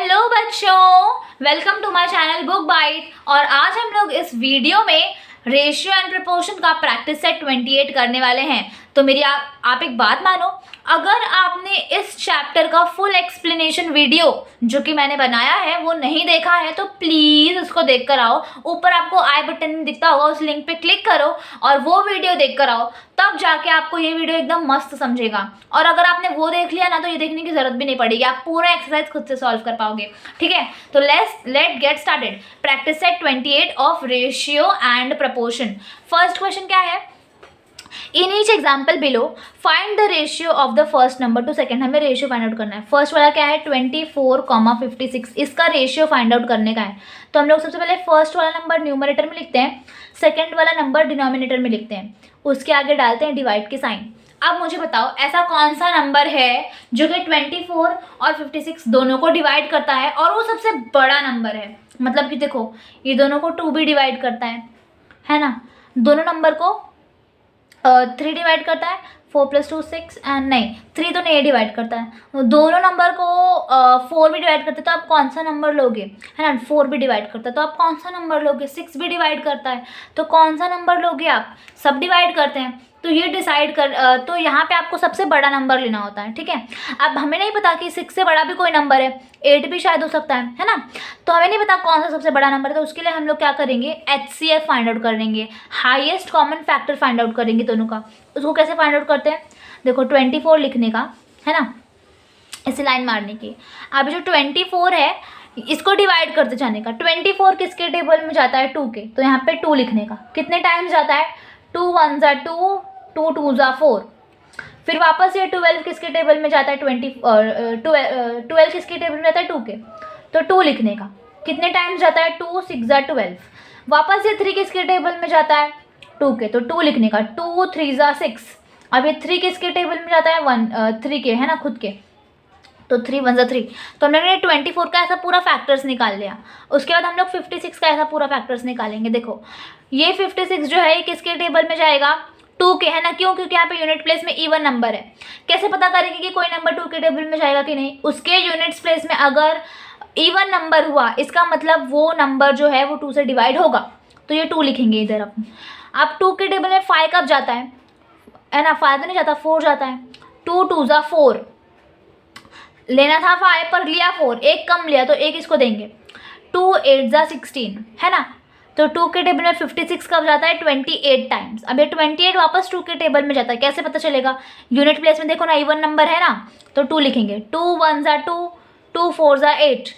Hello बच्चों, welcome to my channel book bite. और आज हम लोग इस वीडियो में रेशियो एंड प्रपोर्शन का प्रैक्टिस सेट 28 करने वाले हैं। तो मेरी आप एक बात मानो, अगर आपने इस चैप्टर का फुल एक्सप्लेनेशन वीडियो जो कि मैंने बनाया है वो नहीं देखा है तो प्लीज़ उसको देख कर आओ। ऊपर आपको आई बटन में दिखता होगा, उस लिंक पे क्लिक करो और वो वीडियो देख कर आओ, तब जाके आपको ये वीडियो एकदम मस्त समझेगा। और अगर आपने वो देख लिया ना तो ये देखने की जरूरत भी नहीं पड़ेगी, आप पूरा एक्सरसाइज खुद से सॉल्व कर पाओगे। ठीक है, तो let get started. Practice set 28 of ratio and proportion. First question क्या है? In each example below find the ratio of the first number two second. हमें रेशियो फाइंड आउट करना है। फर्स्ट वाला क्या है? 24,56। इसका रेशियो फाइंड आउट करने का है। तो हम लोग सबसे पहले फर्स्ट वाला नंबर न्यूमरेटर में लिखते हैं, सेकंड वाला नंबर डिनोमिनेटर में लिखते हैं, उसके आगे डालते हैं डिवाइड के साइन। अब मुझे बताओ ऐसा कौन सा नंबर है जो कि 24 और 56 दोनों को डिवाइड करता है और वो सबसे बड़ा नंबर है। मतलब कि देखो ये दोनों को 2 भी डिवाइड करता है ना, दोनों नंबर को 3 डिवाइड करता है, 4 + 2 6 एंड नहीं 3 तो नहीं डिवाइड करता है, दोनों नंबर को 4 भी डिवाइड करते हैं। तो आप कौन सा नंबर लोगे, है ना? 4 भी डिवाइड करता है तो आप कौन सा नंबर लोगे? 6 भी डिवाइड करता है तो कौन सा नंबर लोगे आप? सब डिवाइड करते हैं। तो ये डिसाइड कर तो यहाँ पे आपको सबसे बड़ा नंबर लेना होता है। ठीक है, अब हमें नहीं पता कि 6 से बड़ा भी कोई नंबर है, 8 भी शायद हो सकता है ना? तो हमें नहीं पता कौन सा सबसे बड़ा नंबर है, तो उसके लिए हम लोग क्या करेंगे? HCF फाइंड आउट करेंगे, highest common factor find out करेंगे दोनों का। उसको कैसे फाइंड आउट करते हैं? देखो 24 लिखने का है ना, इसे लाइन मारने की। अब जो 24 है इसको डिवाइड करते जाने का। 24 किसके टेबल में जाता है? 2 के। तो यहाँ पे 2 लिखने का। कितने टाइम्स जाता है? 2 1 ज़ा 2, 2 2 ज़ा 4। फिर वापस ये 12 किसके टेबल में जाता है? 12 किसके टेबल में जाता है? 2 के। तो 2 लिखने का। कितने टाइम्स जाता है? 2 6 ज़ा 12। वापस ये 3 किसके टेबल में जाता है? 2 के। तो 2 लिखने का। 2 3 ज़ा 6। अब ये 3 किसके टेबल में जाता है? 3 के, है ना, खुद के। तो 3 1 ज़ा 3। तो हम लोगों ने 24 का ऐसा पूरा फैक्टर्स निकाल लिया। उसके बाद हम लोग 56 का ऐसा पूरा फैक्टर्स निकालेंगे। देखो ये 56 जो है ये किसके टेबल में जाएगा? 2 के, है ना? क्यों? क्योंकि यहाँ पे यूनिट प्लेस में इवन नंबर है। कैसे पता करेंगे कि कोई नंबर 2 के टेबल में जाएगा कि नहीं? उसके यूनिट्स प्लेस में अगर इवन नंबर हुआ इसका मतलब वो नंबर जो है वो 2 से डिवाइड होगा, तो ये 2 लिखेंगे इधर अपन। अब 2 के टेबल में 5 कब जाता है ना? 5 तो नहीं जाता, 4 जाता है। 2 2 ज़ा 4। लेना था 5 पर लिया 4, एक कम लिया तो एक इसको देंगे। 2 8 ज़ा 16, है ना? तो 2 के टेबल में 56 कब जाता है? 28 टाइम्स। अब ये 28 वापस 2 के टेबल में जाता है। कैसे पता चलेगा? यूनिट प्लेस में देखो ना, इवन नंबर है ना, तो 2 लिखेंगे। 2 1 ज़ा 2, 2 4 ज़ा 8,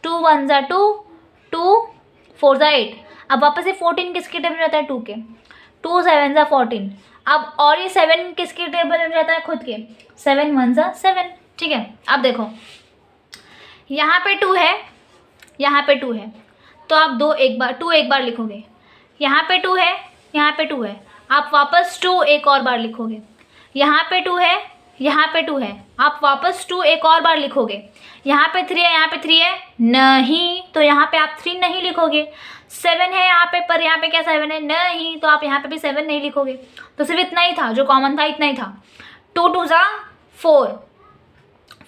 2 1 ज़ा 2, 2 4 ज़ा 8। अब वापस ये 14 किसके टेबल में जाता है? 2 के। 2 7 ज़ा 14। अब और ये 7 किसके टेबल में जाता है? खुद के। 7 1 ज़ा 7। ठीक है, अब देखो यहाँ पे 2 है, यहाँ पे 2 है, तो आप 2 एक बार लिखोगे। यहाँ पे 2 है, यहाँ पे 2 है, आप वापस 2 एक और बार लिखोगे। यहाँ पे 2 है, यहाँ पे 2 है, आप वापस 2 एक और बार लिखोगे। यहाँ पे 3 है, यहाँ पे 3 है नहीं, तो यहाँ पे आप 3 नहीं लिखोगे। 7 है यहाँ पे, पर यहाँ पे क्या 7 है? नहीं, तो आप यहाँ पे भी 7 नहीं लिखोगे। तो सिर्फ इतना ही था जो कॉमन था, इतना ही था। 2 2 ज़ा 4,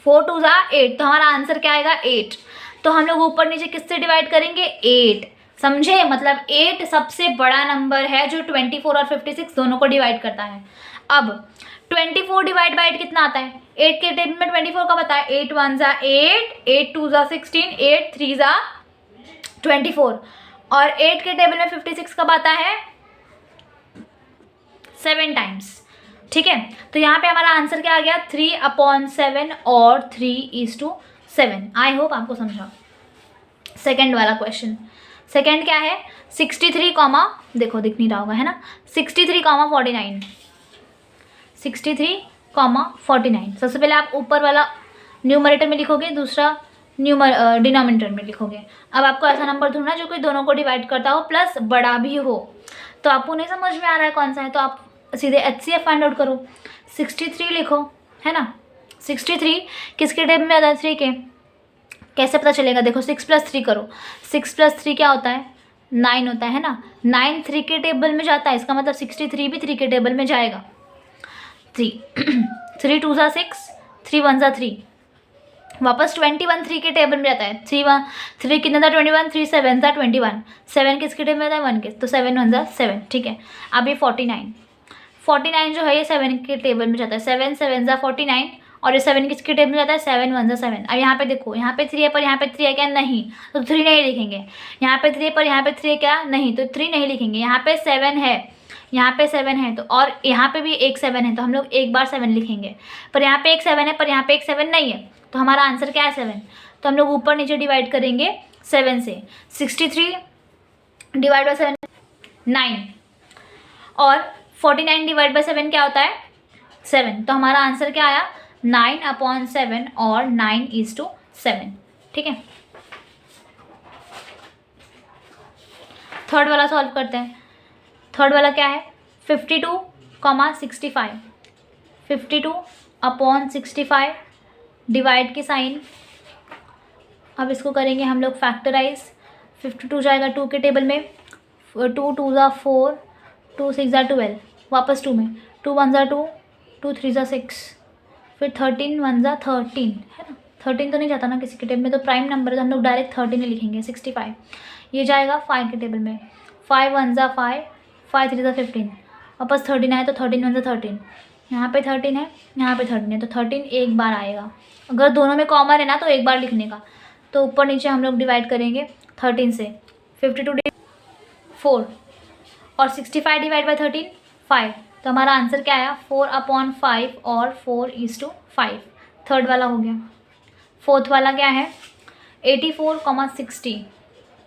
4 2 ज़ा 8। तो हमारा आंसर क्या आएगा? 8। तो हम लोग ऊपर नीचे किससे डिवाइड करेंगे? 8। समझे? मतलब 8 सबसे बड़ा नंबर है जो 24 और 56 दोनों को डिवाइड करता है। अब 24 डिवाइड बाई 8 कितना आता है? 8 के टेबल में 24 का पता है। 8 1 ज़ा 8, 8 2 ज़ा 16, 8 3 ज़ा 24। और 8 के टेबल में 56 कब आता है? 7 टाइम्स। ठीक है, तो यहाँ पे हमारा आंसर क्या आ गया? 3/7 और 3:7। आई होप आपको समझा। सेकंड वाला क्वेश्चन, सेकंड क्या है? 63 कॉमा, देखो दिख नहीं रहा होगा, है ना? 63 कॉमा 49, 63 कॉमा 49। सबसे पहले आप ऊपर वाला न्यूमरेटर में लिखोगे, दूसरा डिनोमिनेटर में लिखोगे। अब आपको ऐसा नंबर ढूंढना जो कि दोनों को डिवाइड करता हो प्लस बड़ा भी हो। तो आपको नहीं समझ में आ रहा है कौन सा है, तो आप सीधे HCF फाइंड आउट करो। 63 लिखो, है ना? 63 किसके टेबल में आता है? 3 के। कैसे पता चलेगा? देखो 6 + 3 करो। 6 + 3 क्या होता है? 9 होता है ना? 9 3 के टेबल में जाता है, इसका मतलब 63 भी 3 के टेबल में जाएगा। 3 3 2 ज़ा 6, 3 1 ज़ा 3, वापस 21 3 के टेबल में जाता है। 3 कितना था 21, 3 7 था 21, 7 किसके टेबल में था 1 के, तो 7 1 7, ठीक है। अब ये 49 जो है ये 7 के टेबल में जाता है। 7 7 49 और ये 7 किसके टेबल में जाता है 7 1 7। अब यहाँ पे देखो, यहाँ पे 3 है पर यहाँ पे 3 है क्या, नहीं, तो 3 नहीं लिखेंगे। यहाँ पे 3 है पर यहाँ पे 3 है क्या, नहीं, तो 3 नहीं लिखेंगे। यहाँ पे 7 है, यहाँ पे 7 है, तो और यहाँ पे भी एक 7 है, तो हम लोग एक बार 7 लिखेंगे। पर यहाँ पे एक 7 है पर यहाँ पे एक 7 नहीं है, तो हमारा आंसर क्या है 7। तो हम लोग ऊपर नीचे डिवाइड करेंगे 7 से। 63 डिवाइड बाई 7 9, और 49 डिवाइड बाई 7 क्या होता है 7। तो हमारा आंसर क्या आया 9/7 और 9:7, ठीक है। थर्ड वाला सॉल्व करते हैं। थर्ड वाला क्या है 52,65, 52/65 डिवाइड के साइन। अब इसको करेंगे हम लोग फैक्टराइज। 52 जाएगा 2 के टेबल में, 2 2 ज़ा 4, 2 6 ज़ा 12, वापस 2 में, 2 1 ज़ा 2, 2 3 ज़ा 6, फिर 13 1 ज़ा 13, है ना। 13 तो नहीं जाता ना किसी के टेबल में, तो प्राइम नंबर है तो हम लोग डायरेक्ट 13 ही लिखेंगे। 65 ये जाएगा 5 के टेबल में, 5 1 ज़ा 5, 5 3 ज़ा 15, वापस 13 आए तो 13 1 ज़ा 13, यहाँ पे 13 है, यहाँ पे 13 है, तो 13 एक बार आएगा। अगर दोनों में कॉमन है ना तो एक बार लिखने का। तो ऊपर नीचे हम लोग डिवाइड करेंगे 13 से। 52 4 और 65 डिवाइड बाई 13 5, तो हमारा आंसर क्या आया 4/5 और 4:5। थर्ड वाला हो गया। फोर्थ वाला क्या है 84,60,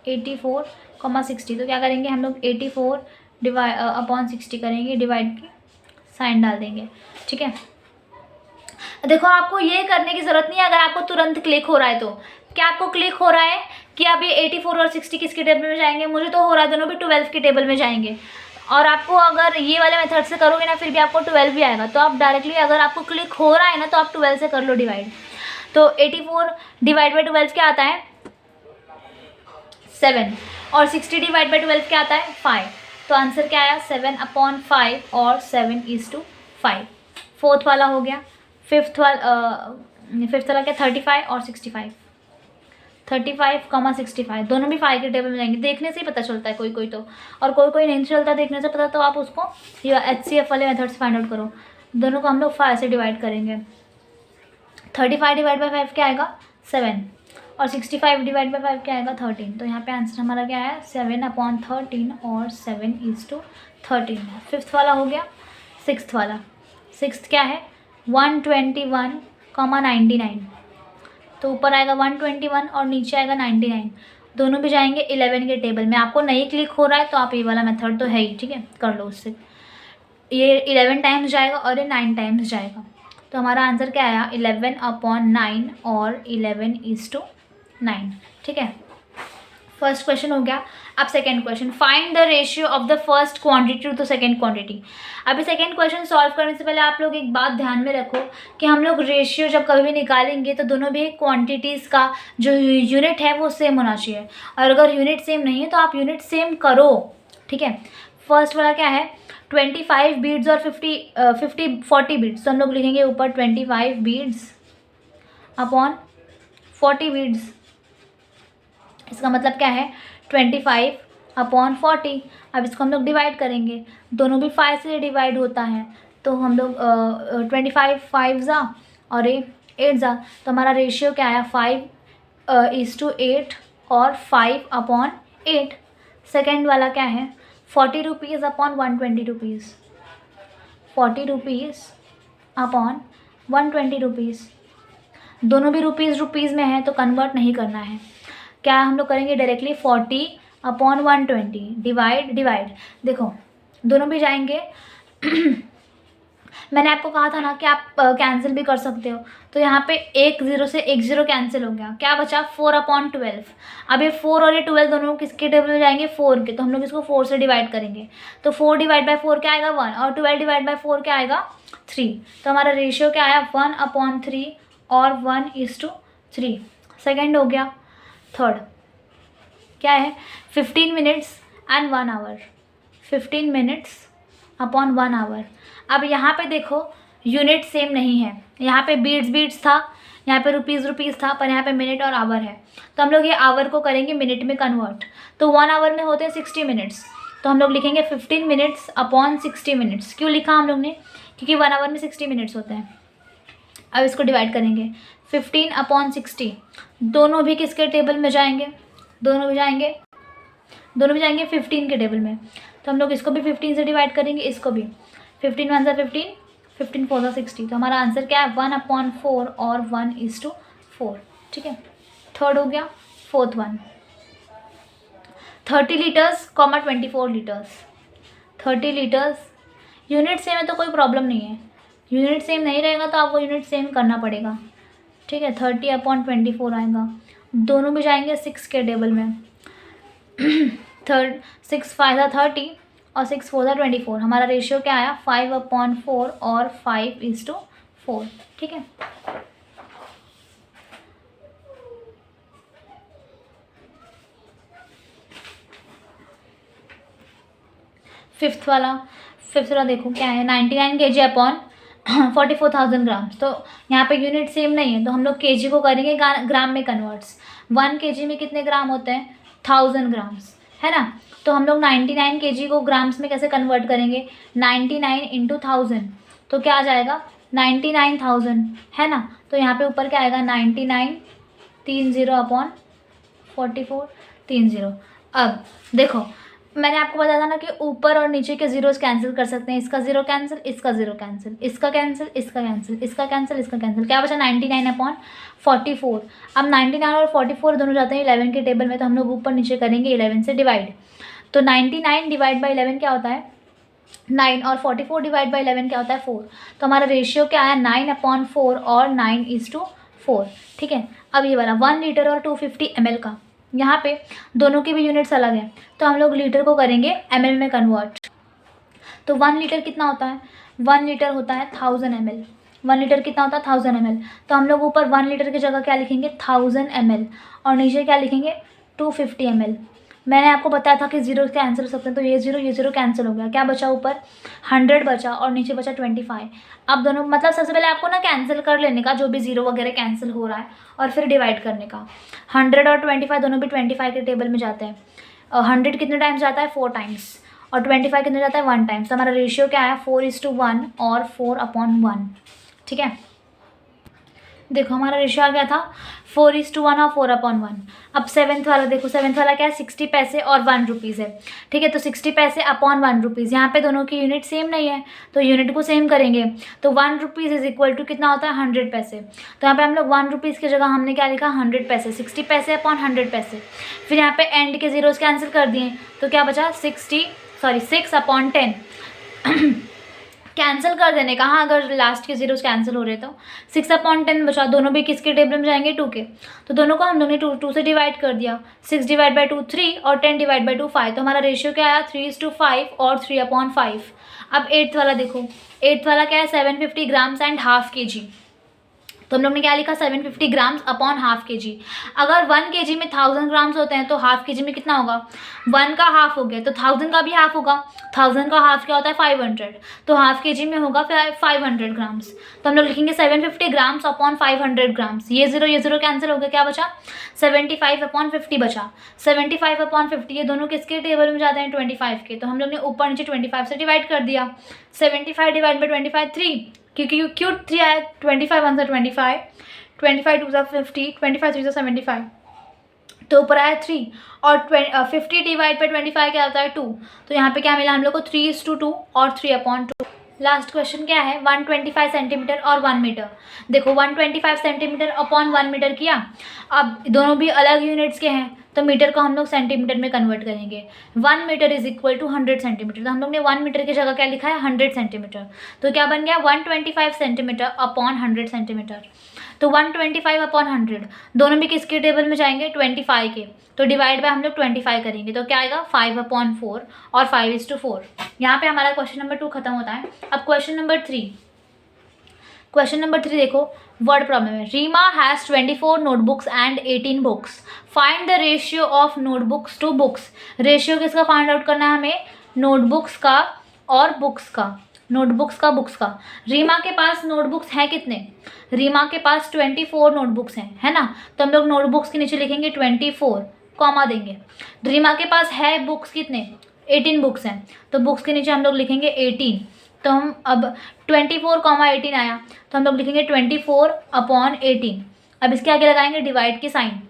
84,60, तो क्या करेंगे हम लोग 84/60 करेंगे, डिवाइड की साइन डाल देंगे, ठीक है। देखो आपको ये करने की ज़रूरत नहीं है अगर आपको तुरंत क्लिक हो रहा है तो। क्या आपको क्लिक हो रहा है कि अब ये 84 और 60 किसके टेबल में जाएंगे, मुझे तो हो रहा है दोनों भी 12 के टेबल में जाएंगे। और आपको अगर ये वाले मेथड से करोगे ना फिर भी आपको 12 भी आएगा। तो आप डायरेक्टली अगर आपको क्लिक हो रहा है ना तो आप 12 से कर लो डिवाइड। तो 84 डिवाइड बाई 12 क्या आता है 7, और 60 डिवाइड बाई 12 क्या आता है 5। तो आंसर क्या आया 7/5 और 7:5। फोर्थ वाला हो गया। फिफ्थ वाला क्या 35 और 65, 35,65 दोनों भी 5 के टेबल में जाएंगे। देखने से ही पता चलता है कोई कोई तो, और कोई कोई नहीं चलता देखने से पता, तो आप उसको ये HCF वाले मेथड से फाइंड आउट करो। दोनों को हम लोग 5 से डिवाइड करेंगे। 35 डिवाइड बाई 5 क्या आएगा 7, और 65 डिवाइड बाई 5 क्या आएगा 13। तो यहाँ पे आंसर हमारा क्या है 7/13 और 7:13 है। फिफ्थ वाला हो गया। सिक्स्थ वाला, सिक्स्थ क्या है 121,99, तो ऊपर आएगा 121 और नीचे आएगा 99, दोनों भी जाएंगे 11 के टेबल में। आपको नहीं क्लिक हो रहा है तो आप ये वाला मेथड तो है ही, ठीक है, कर लो उससे। ये 11 टाइम्स जाएगा और ये 9 टाइम्स जाएगा। तो हमारा आंसर क्या आया 11/9 और 11:9, ठीक है। फर्स्ट क्वेश्चन हो गया। अब second question, find the ratio of the first quantity to the second quantity. अभी सेकेंड क्वेश्चन सॉल्व करने से पहले आप लोग एक बात ध्यान में रखो कि हम लोग रेशियो जब कभी भी निकालेंगे तो दोनों भी क्वांटिटीज़ का जो यूनिट है वो सेम होना चाहिए, और अगर यूनिट सेम नहीं है तो आप यूनिट सेम करो, ठीक है। फर्स्ट वाला क्या है 25 बीड्स और 40 बीड्स, तो हम लोग लिखेंगे ऊपर 25 बीड्स अपॉन 40 बीड्स। इसका मतलब क्या है 25/40। अब इसको हम लोग डिवाइड करेंगे, दोनों भी 5 से डिवाइड होता है, तो हम लोग 25 5 ज़ा और 8 ज़ा, तो हमारा रेशियो क्या आया 5:8 और 5/8। सेकेंड वाला क्या है 40 rupees upon 120 rupees, 40 rupees upon 120 rupees, दोनों भी रुपीज़ में है तो कन्वर्ट नहीं करना है। क्या हम लोग करेंगे डायरेक्टली 40/120 डिवाइड। देखो दोनों भी जाएंगे मैंने आपको कहा था ना कि आप कैंसिल भी कर सकते हो, तो यहाँ पे एक 0 से एक 0 कैंसिल हो गया, क्या बचा 4/12। अब ये 4 और ये 12 दोनों किसके टेबल में जाएंगे 4 के, तो हम लोग इसको 4 से डिवाइड करेंगे। तो 4 डिवाइड बाई 4 क्या आएगा 1, और 12 डिवाइड बाई 4 क्या आएगा 3। तो हमारा रेशियो क्या आया 1/3 और 1:3। सेकेंड हो गया। थर्ड क्या है 15 minutes and 1 hour, 15 minutes upon 1 hour. अब यहाँ पे देखो यूनिट सेम नहीं है, यहाँ पे बीड्स था, यहाँ पे रुपीज़ था, पर यहाँ पे मिनट और आवर है, तो हम लोग ये आवर को करेंगे मिनट में कन्वर्ट। तो 1 आवर में होते हैं 60 मिनट्स, तो हम लोग लिखेंगे 15 मिनट्स अपॉन 60 मिनट्स। क्यों लिखा हम लोग ने? क्योंकि 1 आवर में 60 मिनट्स होते हैं। अब इसको डिवाइड करेंगे 15 अपॉन 60, दोनों भी किसके टेबल में जाएंगे? दोनों भी जाएंगे 15 के टेबल में। तो हम लोग इसको भी 15 से डिवाइड करेंगे, इसको भी 15 1 15, 15 4 60। तो हमारा आंसर क्या है? 1/4 और 1:4। ठीक है, थर्ड हो गया। Fourth one 30 litres, 24 litres. 30 litres, unit same है तो कोई प्रॉब्लम नहीं है, यूनिट सेम नहीं रहेगा तो आपको यूनिट सेम करना पड़ेगा। ठीक है, 30/24 आएगा, दोनों भी जाएंगे 6 के टेबल में। 6 5 30 और 6 4 24। हमारा रेशियो क्या आया? 5/4 और 5:4। ठीक है, फिफ्थ वाला देखो क्या है? 99 kg अपॉन 44,000 ग्राम्स। तो यहाँ पे यूनिट सेम नहीं है, तो हम लोग केजी को करेंगे ग्राम में कन्वर्ट्स। 1 kg में कितने ग्राम होते हैं? 1000 ग्राम्स, है ना। तो हम लोग 99 kg को ग्राम्स में कैसे कन्वर्ट करेंगे? 99 इंटू 1000, तो क्या आ जाएगा? 99,000, है ना। तो यहाँ पे ऊपर क्या आएगा? 99 30 अपॉन 44 30। अब देखो, मैंने आपको बताया था ना कि ऊपर और नीचे के जीरोस कैंसिल कर सकते हैं। इसका जीरो कैंसिल, इसका जीरो कैंसिल, इसका कैंसिल, इसका कैंसिल, इसका कैंसिल, इसका कैंसिल। क्या बचा? 99/44। अब 99 और 44 दोनों जाते हैं 11 के टेबल में, तो हम लोग ऊपर नीचे करेंगे 11 से डिवाइड। तो 99 डिवाइड बाई 11 क्या होता है? 9, और 44 डिवाइड बाई 11 क्या होता है? 4। तो हमारा रेशियो क्या आया? 9/4 और 9:4। ठीक है, अब ये वाला 1 लीटर और 250 ml का, यहाँ पे दोनों की भी यूनिट्स अलग हैं, तो हम लोग लीटर को करेंगे ml में कन्वर्ट। तो 1 लीटर कितना होता है? 1 लीटर होता है 1000 ml। 1 लीटर कितना होता है? 1000 ml। तो हम लोग ऊपर 1 लीटर की जगह क्या लिखेंगे? 1000 ml, और नीचे क्या लिखेंगे? 250 ml। मैंने आपको बताया था कि जीरो कैंसिल हो सकते हैं, तो ये जीरो कैंसिल हो गया। क्या बचा? ऊपर 100 बचा और नीचे बचा 25। अब दोनों मतलब सबसे पहले आपको ना कैंसिल कर लेने का, जो भी जीरो वगैरह कैंसिल हो रहा है, और फिर डिवाइड करने का। 100 और 25 दोनों भी 25 के टेबल में जाते हैं। 100 कितने टाइम्स जाता है? 4 टाइम्स, और 25 कितने जाता है? 1 टाइम्स। तो हमारा रेशियो क्या है? 4:1 और 4/1। ठीक है, देखो हमारा रेशियो आ गया था 4:1 और 4/1। अब 7th वाला देखो, 7th वाला क्या है? 60 पैसे और 1 रुपीज़ है। ठीक है, तो 60 पैसे अपॉन 1 रुपीज़, यहाँ पे दोनों की यूनिट सेम नहीं है, तो यूनिट को सेम करेंगे। तो 1 रुपीज़ इज इक्वल टू कितना होता है? 100 पैसे। तो यहाँ पे हम लोग 1 रुपीज़ की जगह हमने क्या लिखा? 100 पैसे। 60 पैसे अपॉन 100 पैसे। फिर यहाँ पे एंड के जीरोस कैंसिल कर दिए, तो क्या बचा? 6/10 कैंसिल कर देने का। हाँ, अगर लास्ट के जीरोस कैंसिल हो रहे तो 6/10 बचा। दोनों भी किसके टेबल में जाएंगे? 2 के। तो दोनों को हम लोगों ने 2 से डिवाइड कर दिया। 6 डिवाइड बाई 2 3 और 10 डिवाइड बाई 2 5। तो हमारा रेशियो क्या आया? 3:5 और 3/5। अब 8th वाला देखो, 8th वाला क्या है? 750 ग्राम्स एंड ½ kg। तो हम लोग ने क्या लिखा? 750 ग्राम्स अपॉन ½ kg। अगर 1 kg में 1000 ग्राम्स होते हैं तो ½ kg में कितना होगा? 1 का हाफ हो गया, तो 1000 का भी हाफ होगा। 1000 का हाफ क्या होता है? 500। तो ½ kg में होगा 500 ग्राम्स। तो हम लोग लिखेंगे 750 ग्राम्स अपॉन 500 ग्राम्स। ये जीरो कैंसिल हो गया, क्या बचा? 75/50 बचा। 75/50 ये दोनों किसके टेबल में जाते हैं? 25 के। तो हम लोग ने ऊपर नीचे 25 से डिवाइड कर दिया। 75 डिवाइड बाई 25 3, क्योंकि क्यों 3 आया? 25 1 25, 25 2 50, 25 3 75, तो ऊपर आया 3, और 50 डिवाइड बाई 25 क्या होता है? 2। तो यहाँ पे क्या मिला हम लोग को? 3:2 और 3/2। लास्ट क्वेश्चन क्या है? 125 सेंटीमीटर और 1 मीटर। देखो 125 सेंटीमीटर अपॉन 1 मीटर किया। अब दोनों भी अलग यूनिट्स के हैं, तो मीटर को हम लोग सेंटीमीटर में कन्वर्ट करेंगे। 1 metre is equal to 100 centimetre. तो हम लोग ने 1 मीटर की जगह क्या लिखा है? 100 सेंटीमीटर। तो क्या बन गया? 125 सेंटीमीटर अपॉन 100 सेंटीमीटर। तो 125 अपॉन 100 दोनों भी किसके टेबल में जाएंगे? 25 के। तो डिवाइड बाय हम लोग 25 करेंगे, तो क्या आएगा? 5/4 और 5:4। यहाँ पे हमारा क्वेश्चन नंबर 2 खत्म होता है। अब क्वेश्चन नंबर 3 देखो, वर्ड प्रॉब्लम है। Reema has 24 notebooks and 18 books. Find the ratio of notebooks to books. Ratio किसका फाइंड आउट करना है हमें? नोटबुक्स का और बुक्स का। नोटबुक्स का, बुक्स का। रीमा के पास नोटबुक्स हैं कितने? रीमा के पास 24 नोटबुक्स हैं, है ना। तो हम लोग नोटबुक्स के नीचे लिखेंगे 24, कॉमा देंगे। रीमा के पास है बुक्स कितने? 18 बुक्स हैं, तो बुक्स के नीचे हम लोग लिखेंगे 18। तो हम अब 24, 18 आया, तो हम लोग लिखेंगे 24/18। अब इसके आगे लगाएंगे डिवाइड की साइन।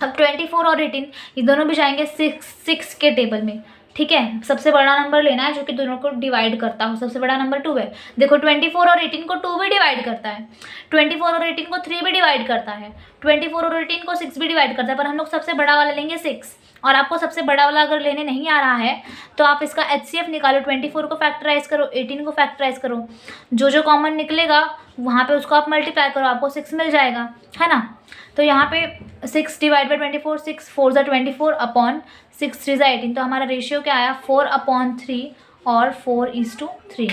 अब 24 और 18 ये दोनों भी जाएंगे 6 के टेबल में, ठीक है। सबसे बड़ा नंबर लेना है जो कि दोनों को डिवाइड करता हो। सबसे बड़ा नंबर 2 है। देखो 24 और 18 को 2 भी डिवाइड करता है, 24 और 18 को 3 भी डिवाइड करता है, 24 और 18 को 6 भी डिवाइड करता है, पर हम लोग सबसे बड़ा वाला लेंगे 6। और आपको सबसे बड़ा वाला अगर लेने नहीं आ रहा है तो आप इसका HCF निकालो, 24 को फैक्टराइज करो, 18 को फैक्टराइज करो, जो जो कॉमन निकलेगा वहाँ पे उसको आप मल्टीप्लाई करो, आपको 6 मिल जाएगा, है ना। तो यहाँ पे 6 डिवाइड बाई 24, 6 4 ज़ा 24 अपॉन 6 3 ज़ा 18। तो हमारा रेशियो क्या आया? 4/3 और 4:3।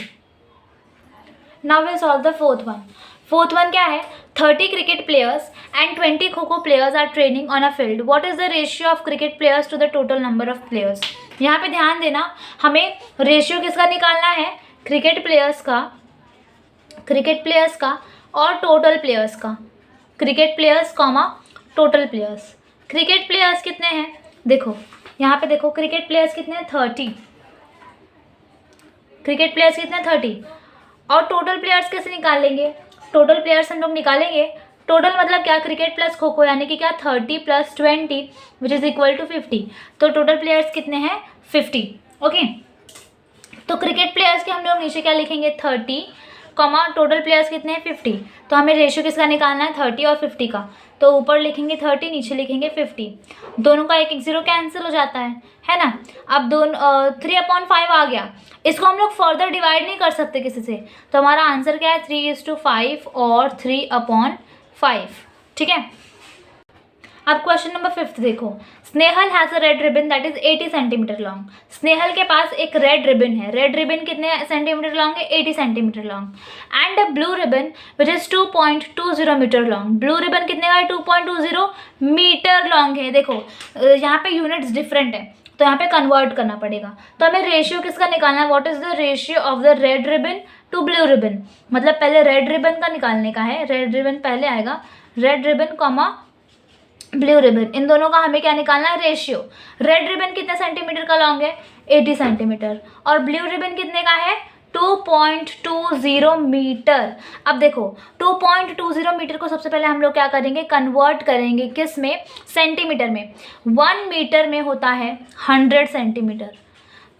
Now will solve the fourth one. Fourth one क्या है? 30 cricket players and 20 kho-kho players are training on a field. What is the ratio of cricket players to the total number of players? यहाँ पे ध्यान देना, हमें रेशियो किसका निकालना है? क्रिकेट प्लेयर्स का और टोटल प्लेयर्स का। Cricket players comma total players. Cricket players कितने हैं? देखो यहाँ पे देखो, क्रिकेट प्लेयर्स कितने हैं? 30। क्रिकेट प्लेयर्स कितने हैं? 30। और टोटल प्लेयर्स कैसे निकालेंगे? टोटल प्लेयर्स हम लोग निकालेंगे, टोटल मतलब क्या? क्रिकेट प्लस खो खो, यानी कि क्या? 30 + 20 विच इज़ इक्वल टू 50। तो टोटल प्लेयर्स कितने हैं? 50। ओके, तो क्रिकेट प्लेयर्स के हम लोग नीचे क्या लिखेंगे? 30, कॉमा टोटल प्लेयर्स कितने हैं? 50। तो हमें रेशियो किसका निकालना है? 30 और 50 का। तो ऊपर लिखेंगे 30, नीचे लिखेंगे 50। दोनों का एक 0 कैंसिल हो जाता है ना। अब 3/5 आ गया। इसको हम लोग फर्दर डिवाइड नहीं कर सकते किसी से, तो हमारा आंसर क्या है? 3:5 और 3/5, ठीक है। अब क्वेश्चन नंबर 5 देखो। Snehal has a red ribbon that is 80 centimetre long. Snehal के पास एक रेड रिबन है। रेड रिबन कितने सेंटीमीटर लॉन्ग है? 80 centimetre long. And a blue ribbon which is 2.20 metre long. Blue ribbon कितने का है? 2.20 मीटर लॉन्ग है। देखो यहाँ पे यूनिट्स डिफरेंट है, तो यहाँ पे कन्वर्ट करना पड़ेगा। तो हमें रेशियो किसका निकालना है? What is the ratio of the red ribbon to blue ribbon? मतलब पहले रेड रिबन का निकालने का है, रेड रिबन पहले आएगा, red ribbon comma blue ribbon, इन दोनों का हमें क्या निकालना है? रेशियो। रेड रिबन कितने सेंटीमीटर का लॉन्ग है? 80 सेंटीमीटर। और ब्लू रिबन कितने का है? 2.20 मीटर। अब देखो 2.20 मीटर को सबसे पहले हम लोग क्या करेंगे? कन्वर्ट करेंगे किस में? सेंटीमीटर में। 1 मीटर में होता है 100 सेंटीमीटर।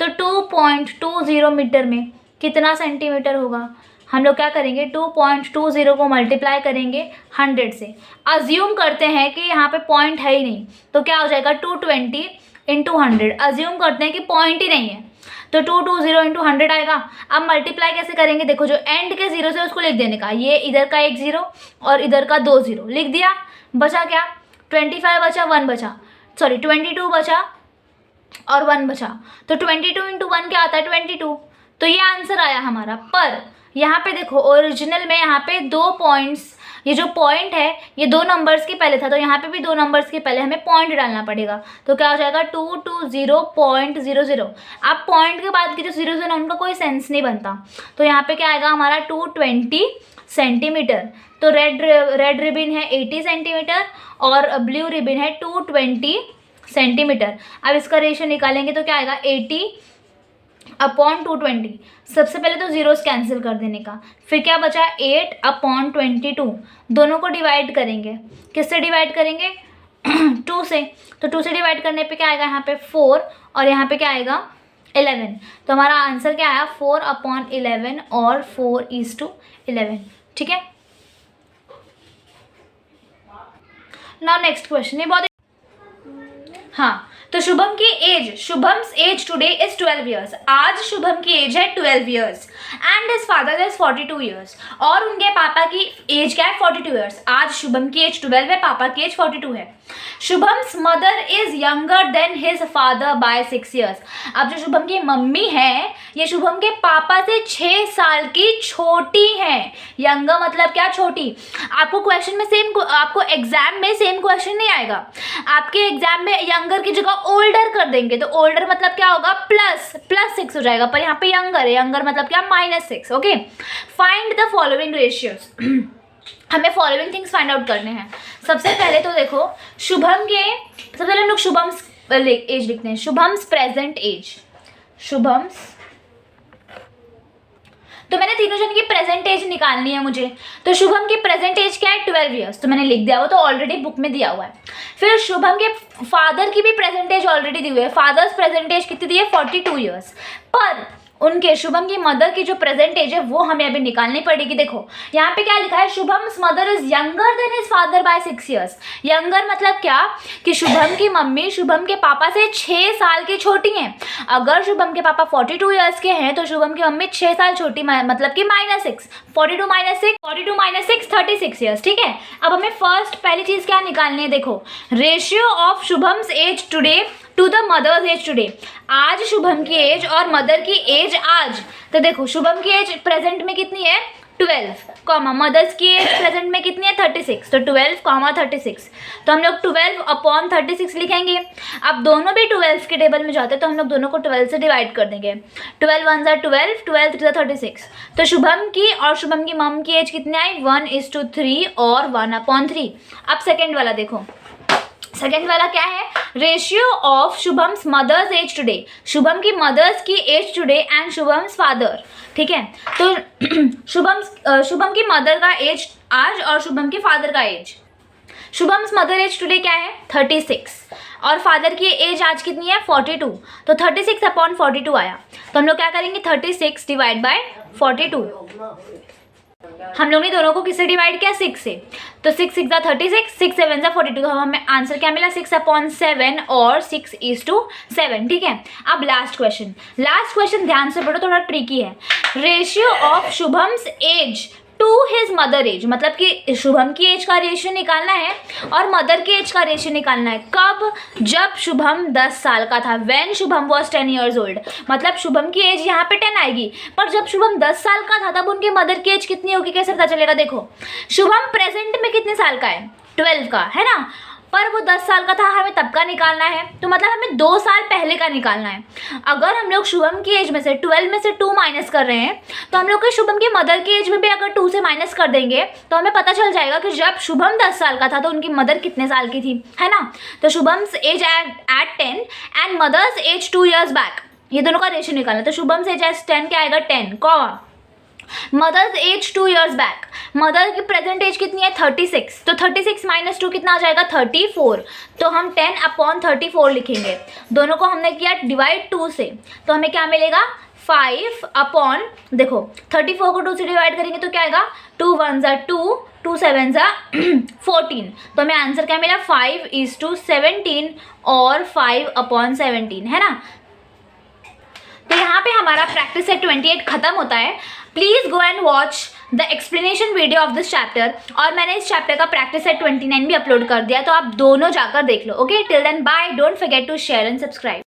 तो 2.20 मीटर में कितना सेंटीमीटर होगा? हम लोग क्या करेंगे? 2.20 को मल्टीप्लाई करेंगे 100 से। अज्यूम करते हैं कि यहाँ पे पॉइंट है ही नहीं, तो क्या हो जाएगा? 220 × 100। अज्यूम करते हैं कि पॉइंट ही नहीं है, तो 220 × 100 आएगा। अब मल्टीप्लाई कैसे करेंगे? देखो जो एंड के 0 से उसको लिख देने का, ये इधर का 1 0 और इधर का 2 0 लिख दिया। बचा क्या? 25 बचा, 1 बचा, सॉरी 22 बचा और 1 बचा। तो 22 × 1 क्या आता है? 22। तो ये आंसर आया हमारा। पर यहाँ पे देखो ओरिजिनल में यहाँ पे 2 पॉइंट्स, ये जो पॉइंट है ये 2 नंबर्स के पहले था, तो यहाँ पे भी 2 नंबर्स के पहले हमें पॉइंट डालना पड़ेगा। तो क्या हो जाएगा? 220.00। अब पॉइंट के बाद के जो 0 है ना, उनका कोई सेंस नहीं बनता। तो यहाँ पे क्या आएगा हमारा? 220 सेंटीमीटर। तो रेड रिबन है 80 सेंटीमीटर और ब्लू रिबन है 220 सेंटीमीटर। अब इसका रेशियो निकालेंगे तो क्या आएगा? 80/220। सबसे पहले तो जीरोस कैंसिल कर देने का, फिर क्या बचा? 8/22। दोनों को डिवाइड करेंगे, किससे डिवाइड करेंगे? 2 से। तो 2 से डिवाइड करने पे क्या आएगा? यहाँ पे 4 और यहाँ पे क्या आएगा? 11। तो हमारा आंसर क्या आया? 4/11 और 4:11, ठीक है। नाउ नेक्स्ट क्वेश्चन, ये बहुत हाँ, तो Shubham's age today is 12 years. आज शुभम की एज है 12 years and his father is 42 years. और उनके पापा की एज क्या है? 42 ईयर्स। आज शुभम की एज 12 है, पापा की एज 42 है। Shubham's mother is younger than his father bye 6 years. अब जो शुभम की मम्मी है ये शुभम के पापा से 6 साल की छोटी है। यंगर मतलब क्या? छोटी। आपको क्वेश्चन में आपको एग्जाम में सेम क्वेश्चन नहीं आएगा। आपके एग्जाम में यंगर की जगह ओल्डर कर देंगे, तो ओल्डर मतलब क्या होगा, +6 हो जाएगा, पर यहाँ पे यंगर है, यंगर मतलब क्या, -6। Okay, find the following ratios. हमें फॉलोइंग थिंग्स फाइंड आउट करने हैं। सबसे पहले तो देखो शुभम के, सबसे पहले हम लोग शुभम्स एज लिखते हैं, शुभम्स प्रेजेंट एज, शुभम्स, तो मैंने तीनों जन की प्रेजेंट एज निकालनी है मुझे। तो शुभम की प्रेजेंट एज क्या है, 12 ईयर्स, तो मैंने लिख दिया, वो तो ऑलरेडी बुक में दिया हुआ है। फिर शुभम के फादर की भी प्रेजेंट एज ऑलरेडी दी हुई है, फादर्स प्रेजेंट एज कितनी दी है, 42 ईयर्स, पर उनके शुभम की मदर की जो प्रेजेंट एज है वो हमें अभी निकालनी पड़ेगी। देखो यहाँ पे क्या लिखा है, Shubham's mother is younger than his father bye 6 years. Younger मतलब क्या, कि शुभम की मम्मी शुभम के पापा से 6 साल की छोटी हैं। अगर शुभम के पापा 42 ईयर्स के हैं तो शुभम की मम्मी 6 साल छोटी, मतलब कि -6, 42 - 6 36 ईयर्स। ठीक है, अब हमें फर्स्ट पहली चीज़ क्या निकालनी है, देखो ratio of Shubham's age today to the mother's age today. आज शुभम की एज और मदर की एज आज, तो देखो शुभम की एज प्रेजेंट में कितनी है, 12, मदर्स की एज प्रेजेंट में कितनी है, 36, तो 12, 36, तो हम लोग 12/36 लिखेंगे। अब दोनों भी 12 के टेबल में जाते हैं तो हम लोग दोनों को 12 से डिवाइड कर देंगे, 12 1 12, 12 3 36। तो शुभम की और शुभम की मम की एज कितनी आई, 1:3 और 1/3। अब सेकेंड वाला देखो, सेकेंड वाला क्या है, ratio of Shubham's mother's age today, Shubham की मदर्स की age today and Shubham's father. ठीक है, तो शुभम की मदर का एज आज और शुभम के फादर का age, Shubham's mother age today क्या है, 36, और फादर की एज आज कितनी है, 42, तो 36/42 आया। तो हम लोग क्या करेंगे, 36 डिवाइड बाय 42। हम लोग ने दोनों को किससे डिवाइड किया, 6 से, तो 6 6 36, 6 7 42, तो हमें आंसर क्या मिला, 6/7 और 6:7। ठीक है, अब लास्ट क्वेश्चन ध्यान से पढ़ो, थोड़ा ट्रिकी है। Ratio of Shubham's age to his mother age, मतलब कि शुभम की एज का रेशियो निकालना है और मदर की एज का रेशियो निकालना है। कब, जब शुभम 10 साल का था, when Shubham was 10 years old, मतलब शुभम की एज यहाँ पे 10 आएगी, पर जब शुभम 10 साल का था तब उनके मदर की एज कितनी होगी, कैसे पता चलेगा, देखो शुभम प्रेजेंट में कितने साल का है, 12 का है ना, पर वो 10 साल का था, हमें तब का निकालना है, तो मतलब हमें 2 साल पहले का निकालना है। अगर हम लोग शुभम की एज में से 12 में से 2 माइनस कर रहे हैं तो हम लोग के शुभम की मदर की एज में भी अगर 2 से माइनस कर देंगे तो हमें पता चल जाएगा कि जब शुभम 10 साल का था तो उनकी मदर कितने साल की थी, है ना। तो Shubham's age at 10 and mother's age 2 years back, ये दोनों का रेशियो निकालना है। तो शुभम्स एज एज 10 क्या आएगा, 10, मदर्स एज 2 ईयर्स बैक, मदर की प्रेजेंट एज कितनी है, 36, तो 36 - 2 कितना आ जाएगा, 34, तो हम 10/34 लिखेंगे। दोनों को हमने किया डिवाइड 2 से, तो हमें क्या मिलेगा, 5 देखो 34 को 2 से डिवाइड करेंगे तो क्या आएगा, 2 1 2, 2 7 14, तो हमें आंसर क्या मिला, 5:17 और 5/17, है ना। तो यहाँ पे हमारा प्रैक्टिस सेट 28 खत्म होता है। Please go and watch the explanation video of this chapter, और मैंने इस चैप्टर का प्रैक्टिस सेट 29 भी अपलोड कर दिया, तो आप दोनों जाकर देख लो। Okay, till then bye, don't forget to share and subscribe.